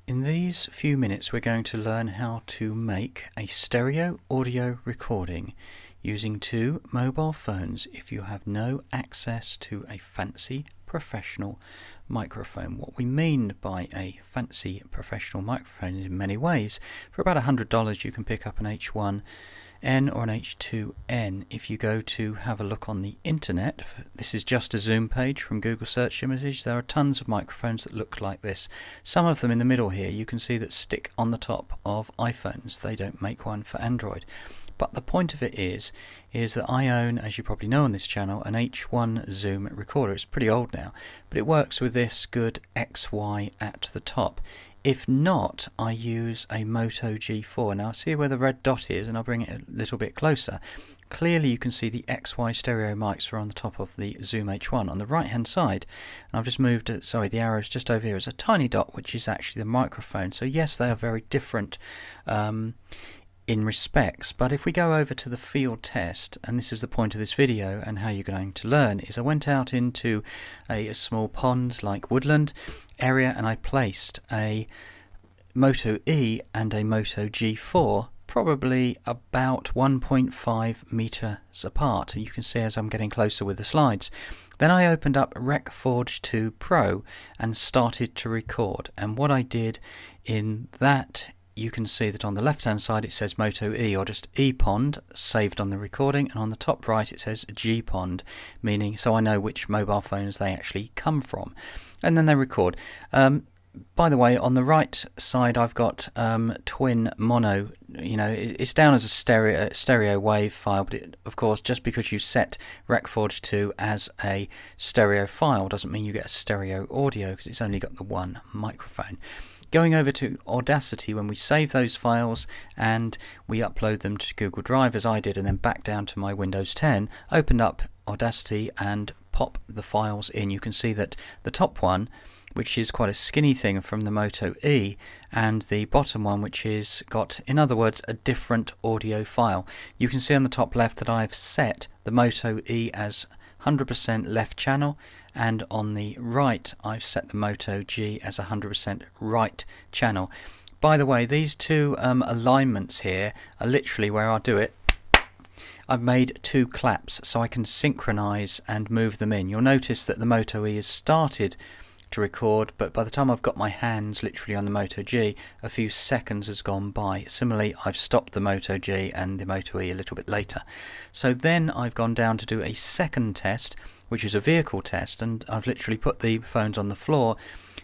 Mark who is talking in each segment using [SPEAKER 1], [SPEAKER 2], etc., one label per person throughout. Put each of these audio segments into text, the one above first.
[SPEAKER 1] In these few minutes we're going to learn how to make a stereo audio recording using two mobile phones if you have no access to a fancy professional microphone. What we mean by a fancy professional microphone is in many ways. For about $100 you can pick up an H1N or an H2N. If you go to have a look on the internet, this is just a Zoom page from Google search images, there are tons of microphones that look like this. Some of them in the middle here you can see that stick on the top of iPhones. They don't make one for Android. But the point of it is that I own, as you probably know on this channel, an H1 Zoom recorder. It's pretty old now, but it works with this good XY at the top. If not, I use a Moto G4. Now see where the red dot is, and I'll bring it a little bit closer. Clearly you can see the XY stereo mics are on the top of the Zoom H1. On the right hand side, and I've just moved, the arrow's just over here, is a tiny dot which is actually the microphone. So yes, they are very different in respects, but if we go over to the field test, and this is the point of this video and how you're going to learn, is I went out into a small pond like woodland area and I placed a Moto E and a Moto G4 probably about 1.5 meters apart, and you can see as I'm getting closer with the slides. Then I opened up Rec Forge 2 Pro and started to record, and what I did in that, you can see that on the left hand side it says Moto E, or just E-Pond saved on the recording, and on the top right it says G-Pond, meaning so I know which mobile phones they actually come from, and then they record. By the way, on the right side I've got twin mono. You know, it's down as a stereo wave file, but of course just because you set Rec Forge 2 as a stereo file doesn't mean you get a stereo audio, because it's only got the one microphone. Going over to Audacity, when we save those files and we upload them to Google Drive as I did, and then back down to my Windows 10, opened up Audacity and pop the files in, you can see that the top one, which is quite a skinny thing from the Moto E, and the bottom one, which is got, in other words, a different audio file. You can see on the top left that I've set the Moto E as 100% left channel, and on the right I've set the Moto G as 100% right channel. By the way, these two alignments here are literally where I do it. I've made two claps so I can synchronize and move them in. You'll notice that the Moto E has started to record, but by the time I've got my hands literally on the Moto G, a few seconds has gone by. Similarly, I've stopped the Moto G and the Moto E a little bit later. So then I've gone down to do a second test, which is a vehicle test, and I've literally put the phones on the floor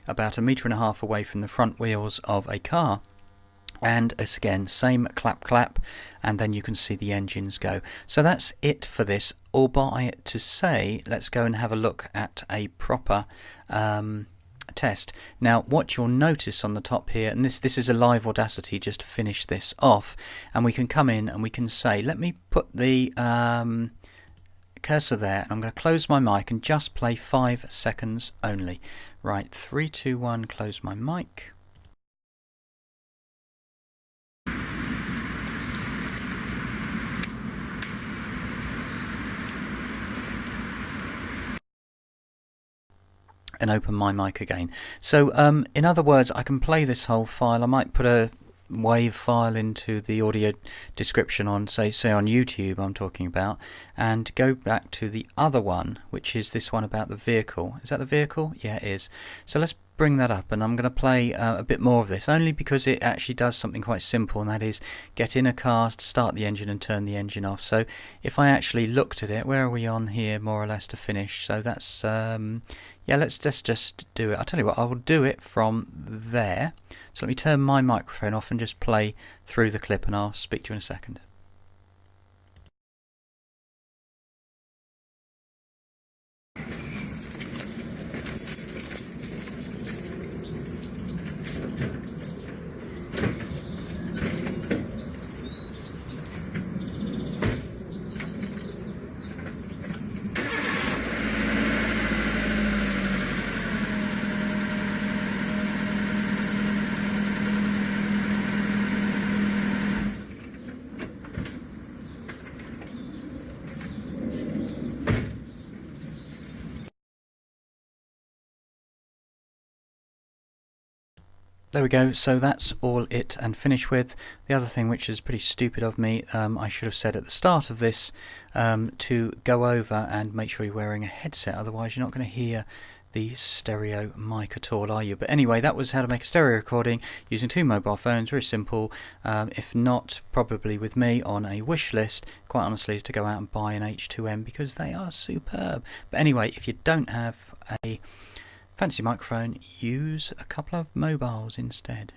[SPEAKER 1] about 1.5 meters away from the front wheels of a car. And it's again same clap, and then you can see the engines go. So that's it for this, albeit to say, let's go and have a look at a proper test. Now what you'll notice on the top here, and this is a live Audacity just to finish this off, and we can come in and we can say, let me put the cursor there, and I'm going to close my mic and just play 5 seconds only. Right, 3, 2, 1, close my mic. And open my mic again. So in other words, I can play this whole file. I might put a wave file into the audio description on say on YouTube I'm talking about, and go back to the other one, which is this one about the vehicle. Is that the vehicle? Yeah, it is. So let's bring that up, and I'm going to play a bit more of this, only because it actually does something quite simple, and that is get in a car, start the engine and turn the engine off. So if I actually looked at it, where are we on here more or less to finish? So that's yeah, let's just do it. I'll tell you what, I will do it from there. So let me turn my microphone off and just play through the clip, and I'll speak to you in a second. There we go, so that's all it and finished with. The other thing, which is pretty stupid of me, I should have said at the start of this to go over and make sure you're wearing a headset, otherwise you're not going to hear the stereo mic at all, are you? But anyway, that was how to make a stereo recording using 2 mobile phones. Very simple. If not, probably with me on a wish list, quite honestly, is to go out and buy an H2M because they are superb. But anyway, if you don't have a fancy microphone, use a couple of mobiles instead.